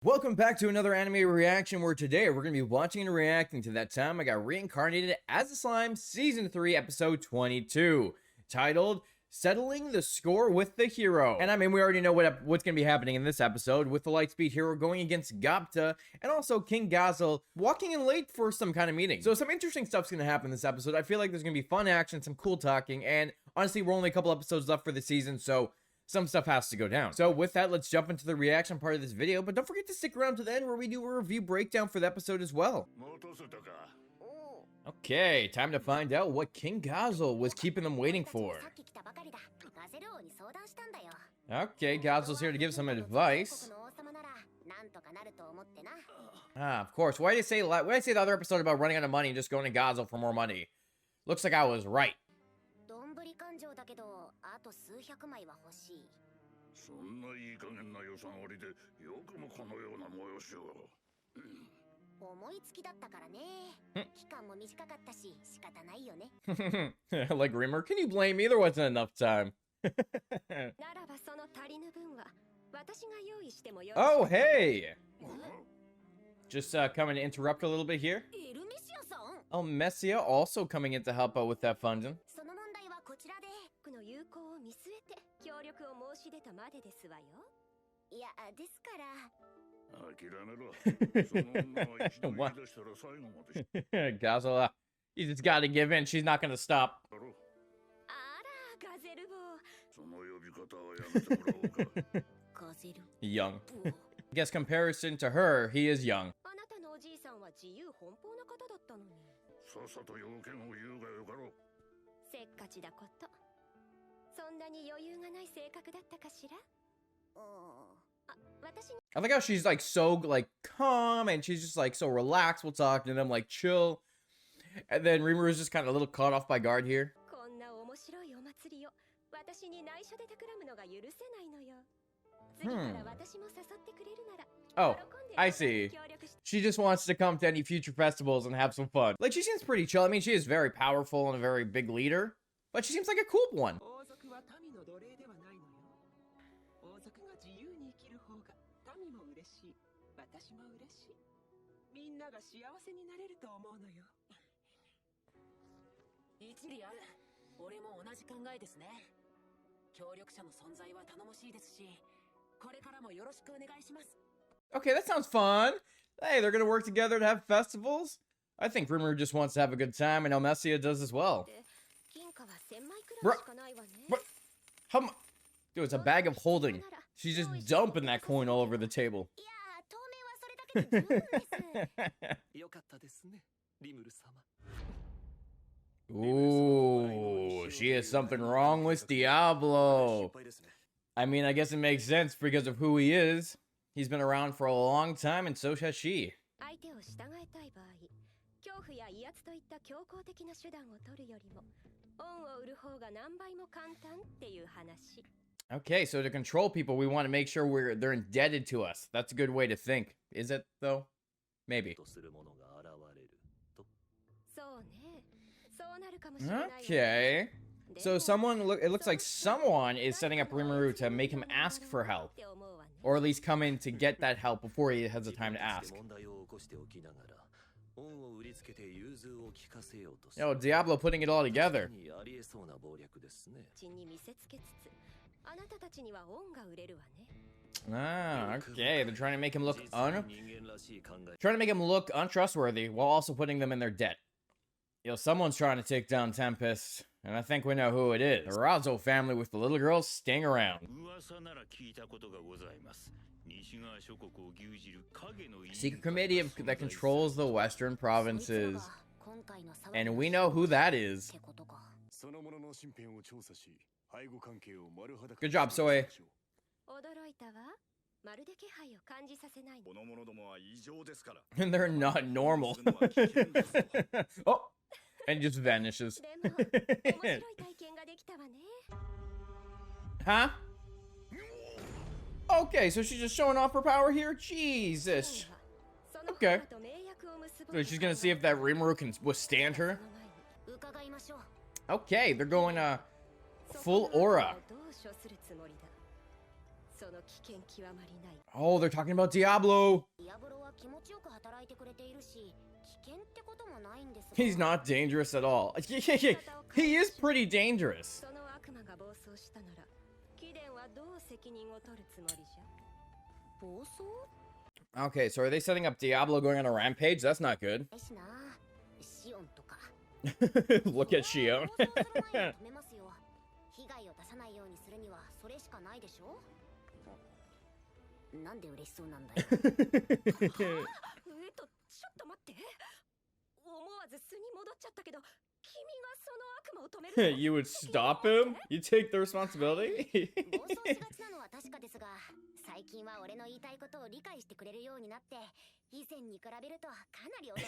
Welcome back to another anime reaction where today we're going to be watching and reacting to That Time I Got Reincarnated as a Slime Season 3 Episode 22, titled Settling the Score with the Hero. And I mean, we already know what's going to be happening in this episode, with the Lightspeed Hero going against GOBTA and also King Gazel walking in late for some kind of meeting. So some interesting stuff's going to happen in this episode. I feel like there's going to be fun action, some cool talking, and honestly, we're only a couple episodes left for the season, so some stuff has to go down. So with that, let's jump into the reaction part of this video, but don't forget to stick around to the end where we do a review breakdown for the episode as well. Okay, time to find out what King Gazel was keeping them waiting for. Okay, Gazel's here to give some advice. Of course. Why did I say the other episode about running out of money and just going to Gazel for more money? Looks like I was right. Like Rimuru, can you blame me? There wasn't enough time. Oh, hey! Just coming to interrupt a little bit here. Oh, Messia also coming in to help out with that funding. What? Gazel, you just gotta give in. She's not gonna stop. Young. I guess comparison to her, he is young. I like how she's like so like calm and she's just like so relaxed. We'll talk to them like chill. And then Rimuru is just kind of a little caught off by guard here. Oh, I see. She just wants to come to any future festivals and have some fun. Like, she seems pretty chill. I mean, she is very powerful and a very big leader, but she seems like a cool one. Okay, that sounds fun. Hey, they're gonna work together to have festivals? I think Rimuru just wants to have a good time, and Messia does as well. Bro, how much? Dude, it's a bag of holding. She's just dumping that coin all over the table. Ooh, she has something wrong with Diablo. I mean, I guess it makes sense because of who he is. He's been around for a long time, and so has she. Okay, so to control people, we want to make sure they're indebted to us. That's a good way to think. Is it, though? Maybe. Okay. So it looks like someone is setting up Rimuru to make him ask for help. Or at least come in to get that help before he has the time to ask. Yo, Diablo putting it all together. Ah, okay. They're trying to make him look untrustworthy while also putting them in their debt. Yo, someone's trying to take down Tempest, and I think we know who it is. The Razo family with the little girls staying around. Secret committee that controls the western provinces. And we know who that is. Good job, Soe. And they're not normal. Oh! And just vanishes. Huh? Okay, so she's just showing off her power here? Jesus. Okay. So she's gonna see if that Rimuru can withstand her. Okay, they're going full aura. Oh, they're talking about Diablo. He's not dangerous at all. He is pretty dangerous. Okay, so are they setting up Diablo going on a rampage? That's not good. Look at Shion. You would stop him? You take the responsibility?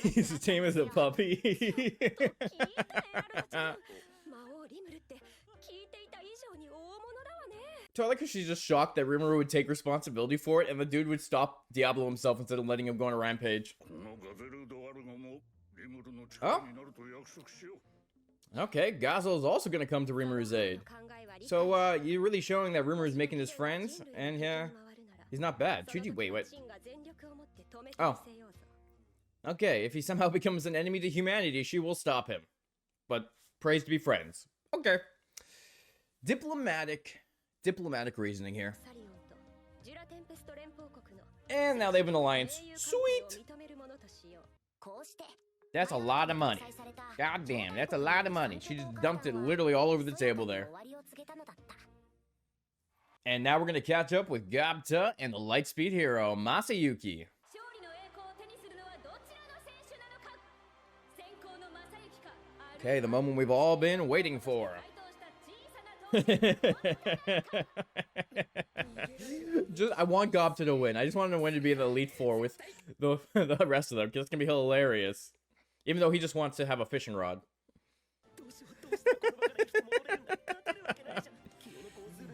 He's the same as a puppy. So I like how she's just shocked that Rimuru would take responsibility for it and the dude would stop Diablo himself instead of letting him go on a rampage. Oh. Okay, Gazel's also gonna come to Rimuru's aid. So, you're really showing that Rimuru's making his friends, and yeah, he's not bad. Chuji, wait. Oh. Okay, if he somehow becomes an enemy to humanity, she will stop him. But praise to be friends. Okay. Diplomatic reasoning here. And now they have an alliance. Sweet! That's a lot of money. God damn, that's a lot of money. She just dumped it literally all over the table there. And now we're going to catch up with GOBTA and the Lightspeed hero, Masayuki. Okay, the moment we've all been waiting for. I want GOBTA to win. I just want him to win to be in the Elite Four with the rest of them, because it's going to be hilarious. Even though he just wants to have a fishing rod.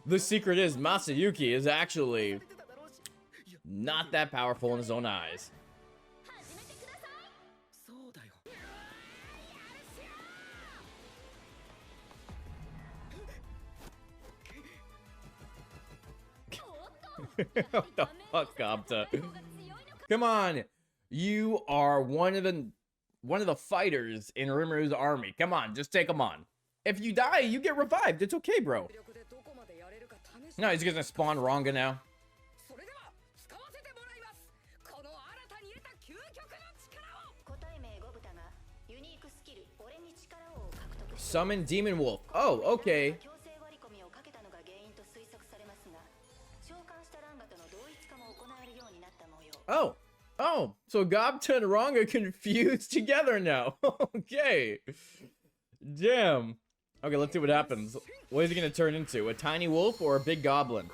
The secret is Masayuki is actually not that powerful in his own eyes. What the fuck, GOBTA? Come on, you are one of the fighters in Rimuru's army. Come on, just take him on. If you die, you get revived. It's okay, bro. No, he's gonna spawn RANGA now. Summon Demon Wolf. Oh, okay. Oh, so GOBTA and RANGA confused together now. Okay. Damn. Okay, let's see what happens. What is he gonna turn into? A tiny wolf or a big goblin?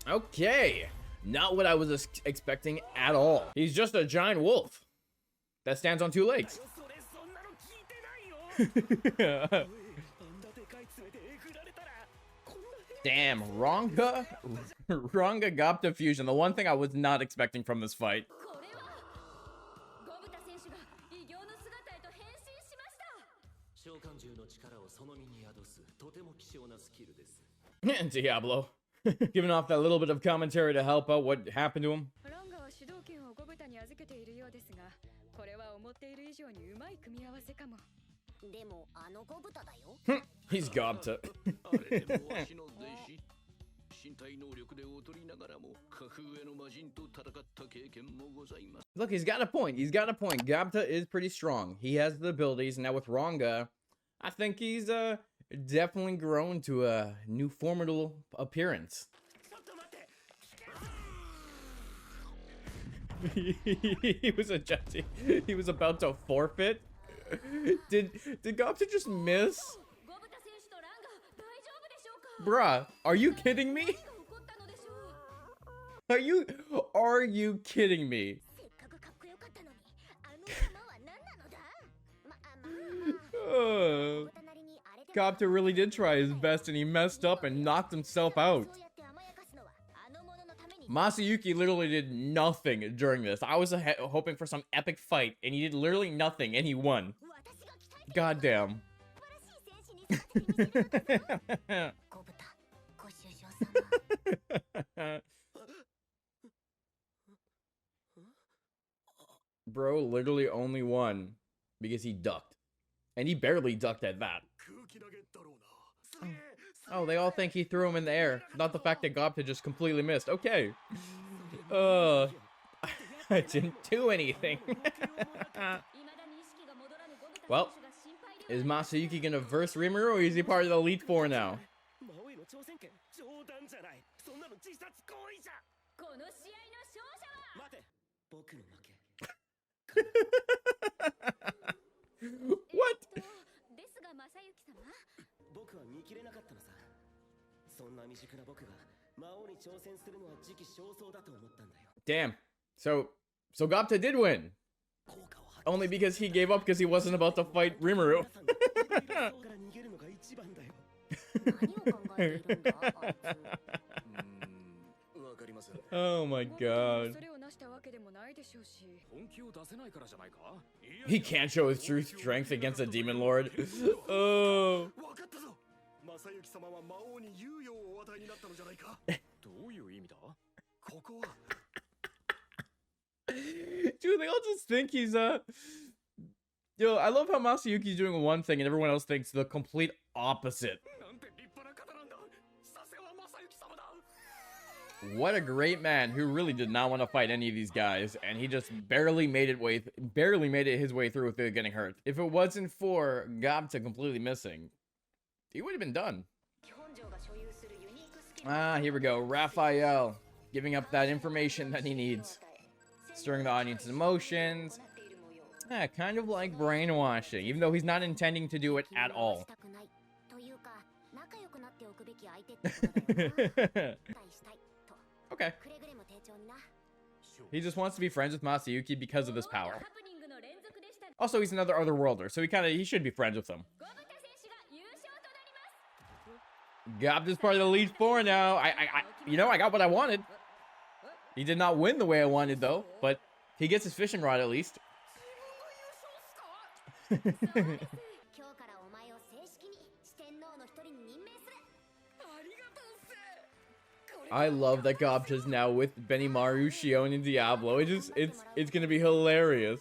Okay. Not what I was expecting at all. He's just a giant wolf that stands on two legs. Damn, RANGA GOBTA fusion. The one thing I was not expecting from this fight. Diablo. Giving off that little bit of commentary to help out what happened to him. He's GOBTA. Look, he's got a point. GOBTA is pretty strong. He has the abilities. Now with RANGA, I think he's definitely grown to a new formidable appearance. He was adjusting. He was about to forfeit. Did GOBTA just miss? Bruh, are you kidding me? Are you kidding me? GOBTA really did try his best and he messed up and knocked himself out. Masayuki literally did nothing during this. I was hoping for some epic fight, and he did literally nothing, and he won. Goddamn. Bro literally only won because he ducked. And he barely ducked at that. Oh, they all think he threw him in the air. Not the fact that GOBTA just completely missed. Okay. I didn't do anything. Well, is Masayuki gonna verse Rimuru, or is he part of the Elite Four now? What? Damn. So GOBTA did win. Only because he gave up because he wasn't about to fight Rimuru. Oh my god. He can't show his true strength against a demon lord. Oh. Dude, they all just think he's Yo, I love how Masayuki's doing one thing and everyone else thinks the complete opposite. What a great man who really did not want to fight any of these guys, and he just barely made it his way through without getting hurt. If it wasn't for GOBTA completely missing, he would have been done. Ah, here we go. Raphael giving up that information that he needs. Stirring the audience's emotions. Yeah, kind of like brainwashing, even though he's not intending to do it at all. Okay. He just wants to be friends with Masayuki because of this power. Also, he's another otherworlder, so he should be friends with him. GOBTA's part of the Elite Four now. I got what I wanted. He did not win the way I wanted, though, but he gets his fishing rod at least. I love that GOBTA's now with Benimaru, Shion, and Diablo. It's gonna be hilarious.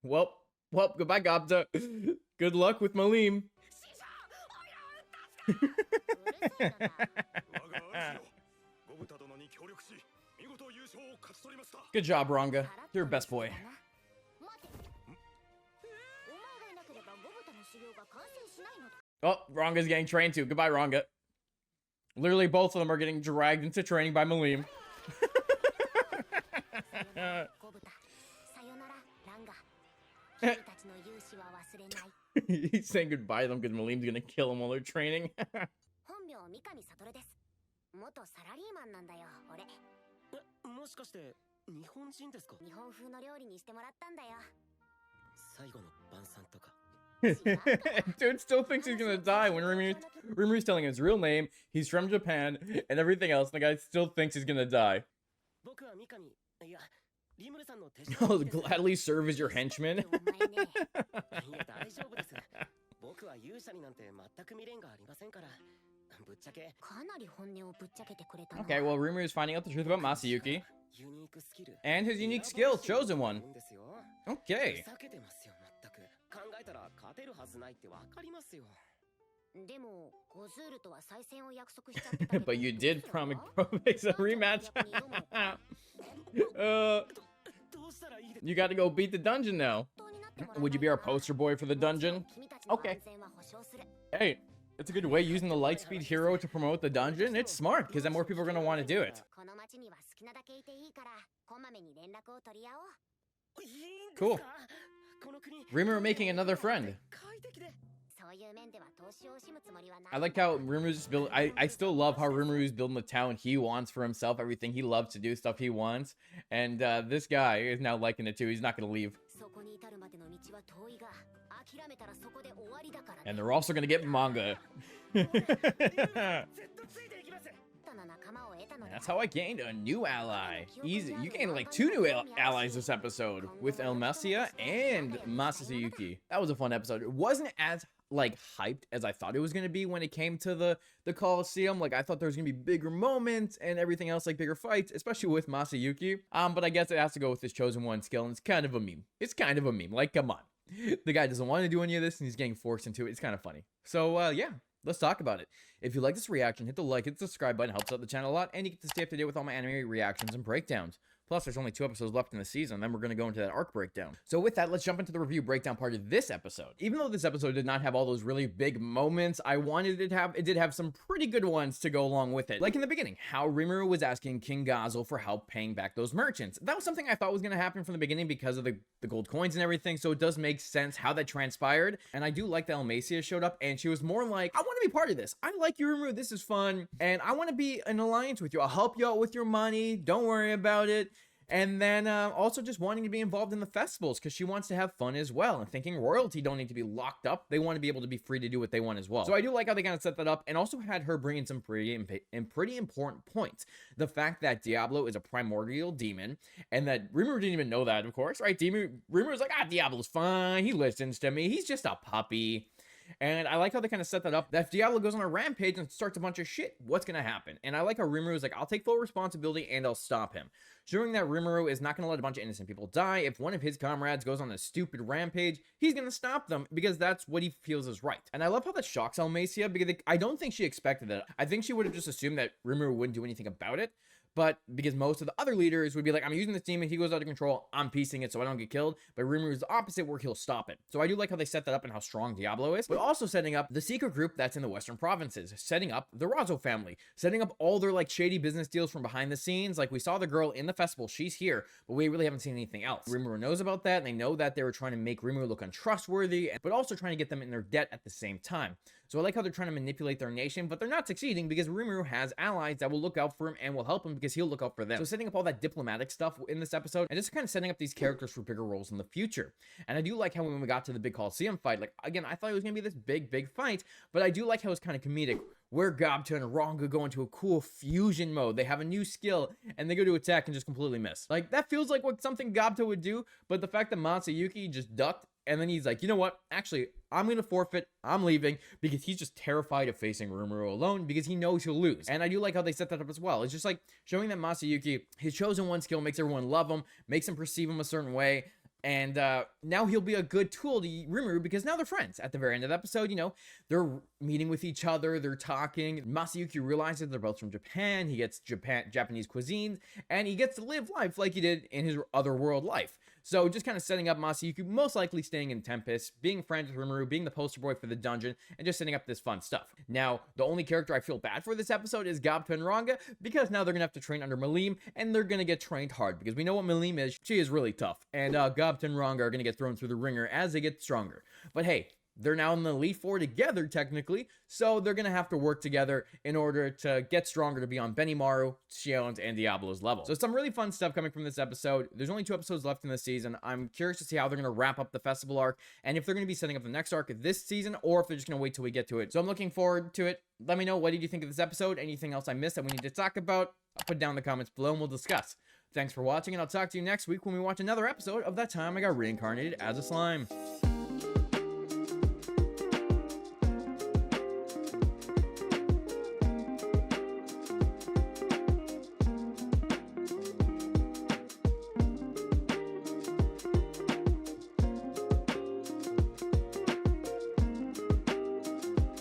Well, goodbye, GOBTA. Good luck with Malim. Good job, Ranga. You're a best boy. Oh, Ranga's getting trained too. Goodbye, Ranga. Literally, both of them are getting dragged into training by Malim. He's saying goodbye to them because Malim's gonna kill him while they're training. Dude still thinks he's gonna die when Rimuru's telling him his real name, he's from Japan, and everything else. The guy still thinks he's gonna die. I'll gladly serve as your henchman. Okay, well, Rimuru is finding out the truth about Masayuki. And his unique skill, Chosen One. Okay. But you did promise a rematch. You gotta go beat the dungeon now. Would you be our poster boy for the dungeon? Okay. Hey, it's a good way using the Lightspeed hero to promote the dungeon. It's smart, because then more people are gonna want to do it. Cool. Rimuru making another friend. I like how Rimuru's built. I still love how Rimuru's building the town he wants for himself, everything he loves to do, stuff he wants. And this guy is now liking it too. He's not gonna leave. And they're also gonna get manga. That's how I gained a new ally. Easy. You gained like 2 new allies this episode with Elmesia and Masayuki. That was a fun episode. It wasn't as like hyped as I thought it was gonna be when it came to the Coliseum. Like I thought there was gonna be bigger moments and everything else, like bigger fights, especially with Masayuki. But I guess it has to go with his chosen one skill, and it's kind of a meme. It's kind of a meme. Like, come on. The guy doesn't want to do any of this and he's getting forced into it. It's kind of funny. So yeah, let's talk about it. If you like this reaction, hit the like, hit the subscribe button. It helps out the channel a lot, and you get to stay up to date with all my anime reactions and breakdowns. Plus, there's only 2 episodes left in the season, then we're going to go into that arc breakdown. So with that, let's jump into the review breakdown part of this episode. Even though this episode did not have all those really big moments I wanted it to have, it did have some pretty good ones to go along with it. Like in the beginning, how Rimuru was asking King Gazel for help paying back those merchants. That was something I thought was going to happen from the beginning because of the gold coins and everything, so it does make sense how that transpired. And I do like that Elmesia showed up, and she was more like, I want to be part of this. I like you, Rimuru. This is fun, and I want to be an alliance with you. I'll help you out with your money. Don't worry about it. And then also just wanting to be involved in the festivals because she wants to have fun as well, and thinking royalty don't need to be locked up. They want to be able to be free to do what they want as well. So I do like how they kind of set that up, and also had her bring in some pretty important points. The fact that Diablo is a primordial demon, and that Rimuru didn't even know that, of course, right? Rimuru's like, Diablo's fine. He listens to me. He's just a puppy. And I like how they kind of set that up, that if Diablo goes on a rampage and starts a bunch of shit, what's going to happen? And I like how Rimuru is like, I'll take full responsibility and I'll stop him. Showing that Rimuru is not going to let a bunch of innocent people die. If one of his comrades goes on a stupid rampage, he's going to stop them because that's what he feels is right. And I love how that shocks Elmesia, because I don't think she expected it. I think she would have just assumed that Rimuru wouldn't do anything about it. But because most of the other leaders would be like, I'm using this demon, he goes out of control, I'm piecing it so I don't get killed. But Rimuru is the opposite, where he'll stop it. So I do like how they set that up and how strong Diablo is. But also setting up the secret group that's in the Western provinces. Setting up the Razo family. Setting up all their like shady business deals from behind the scenes. Like we saw the girl in the festival, she's here, but we really haven't seen anything else. Rimuru knows about that, and they know that they were trying to make Rimuru look untrustworthy, but also trying to get them in their debt at the same time. So I like how they're trying to manipulate their nation, but they're not succeeding because Rimuru has allies that will look out for him and will help him because he'll look out for them. So setting up all that diplomatic stuff in this episode, and just kind of setting up these characters for bigger roles in the future. And I do like how when we got to the big Coliseum fight, like again, I thought it was going to be this big fight, but I do like how it's kind of comedic, where GOBTA and RANGA go into a cool fusion mode. They have a new skill, and they go to attack and just completely miss. Like, that feels like what something GOBTA would do, but the fact that Masayuki just ducked, and then he's like, you know what? Actually, I'm going to forfeit. I'm leaving, because he's just terrified of facing Rimuru alone because he knows he'll lose. And I do like how they set that up as well. It's just like showing that Masayuki, his chosen one skill makes everyone love him, makes him perceive him a certain way. And now he'll be a good tool to Rimuru because now they're friends. At the very end of the episode, you know, they're meeting with each other, they're talking. Masayuki realizes they're both from Japan. He gets Japanese cuisine, and he gets to live life like he did in his other world life. So just kind of setting up Masayuki most likely staying in Tempest, being friends with Rimuru, being the poster boy for the dungeon, and just setting up this fun stuff. Now, the only character I feel bad for this episode is GOBTA and RANGA, because now they're going to have to train under Malim, and they're going to get trained hard, because we know what Malim is. She is really tough, and GOBTA and RANGA are going to get thrown through the ringer as they get stronger. But hey, they're now in the Elite Four together, technically, so they're going to have to work together in order to get stronger to be on Benimaru, Shion's, and Diablo's level. So some really fun stuff coming from this episode. There's only 2 episodes left in the season. I'm curious to see how they're going to wrap up the festival arc, and if they're going to be setting up the next arc of this season, or if they're just going to wait till we get to it. So I'm looking forward to it. Let me know, what did you think of this episode? Anything else I missed that we need to talk about? I'll put down in the comments below and we'll discuss. Thanks for watching, and I'll talk to you next week when we watch another episode of That Time I Got Reincarnated as a Slime.